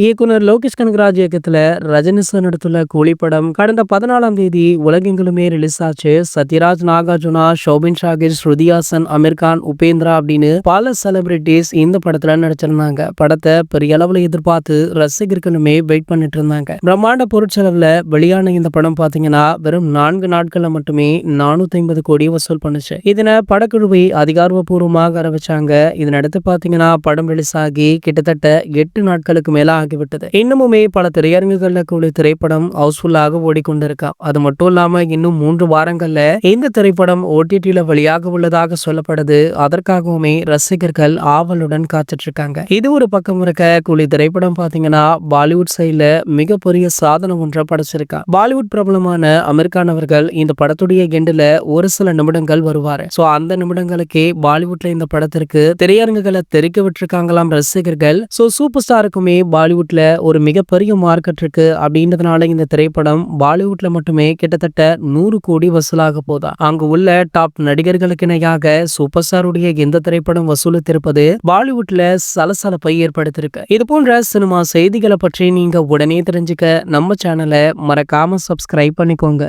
இயக்குனர் லோகேஷ் கனகராஜ் இயக்கத்துல ரஜினி சார் நடித்துள்ள கூலி படம் கடந்த 14ஆம் தேதி உலகெங்கிலுமே ரிலீஸ் ஆச்சு. சத்யராஜ், நாகார்ஜுனா, ஷோபின் ஷாகிர், ஸ்ருதி ஹாசன், அமீர் கான், உபேந்திரா அப்படின்னு பல செலிபிரிட்டிஸ் இந்த படத்துல நடிச்சிருந்தாங்க. படத்தை பெரிய அளவுல எதிர்பார்த்து ரசிகர்களுமே வெயிட் பண்ணிட்டு இருந்தாங்க. பிரம்மாண்ட பொருட்செலவுல வெளியான இந்த படம் பாத்தீங்கன்னா வெறும் 4 நாட்கள்ல மட்டுமே 450 கோடி வசூல் பண்ணுச்சு. இதனை படக்குழுவை அதிகாரப்பூர்வமாக அறிவிச்சாங்க. இதனடுத்து பாத்தீங்கன்னா படம் ரிலீஸ் ஆகி கிட்டத்தட்ட 8 நாட்களுக்கு மேல ஆகிவிட்டது. இன்னமுமே பல திரையரங்குகள்ல கூடிய திரைப்படம் ஹவுஸ்ஃபுல்லாக ஓடிக்கொண்டிருக்கா. அது மட்டும் இல்லாம இன்னும் 3 வாரங்கள்ல இந்த திரைப்படம் OTT-ல வெளியாக உள்ளதாக சொல்லப்படுது. அதற்காகவுமே ரசிகர்கள் ஆவலுடன் காத்துட்டு இருக்காங்க. இது ஒரு பக்கம் இருக்க, கூலி திரைப்படம் பாத்தீங்கன்னா பாலிவுட் சைட்ல மிகப்பெரிய சாதனை ஒன்றை படைச்சிருக்கா. பாலிவுட் பிரபலமான அமீர் கான் அவர்கள் இந்த படத்துடைய எண்டுல ஒரு சில நிமிடங்கள் வருவாரு. சோ அந்த நிமிடங்களுக்கே பாலிவுட்ல இந்த படத்திற்கு திரையரங்குகளை தெரிக்க விட்டுருக்காங்களாம் ரசிகர்கள். சோ சூப்பர் ஸ்டாருக்குமே பாலிவுட்ல ஒரு மிகப்பெரிய மார்க்கெட் இருக்கு அப்படின்றதுனால இந்த திரைப்படம் பாலிவுட்ல மட்டுமே கிட்டத்தட்ட 100 கோடி வசூலாக போதா. அங்கு உள்ள டாப் நடிகர்களுக்கு இணையாக சூப்பர் ஸ்டாருடைய எந்த திரைப்படம் வசூலித்திருப்பது பாலிவுட்ல சலசலப்பை ஏற்படுத்தியிருக்கு. இது போன்ற சினிமா செய்திகளை பற்றி நீங்க உடனே தெரிஞ்சுக்க நம்ம சேனலை மறக்காம சப்ஸ்கிரைப் பண்ணிக்கோங்க.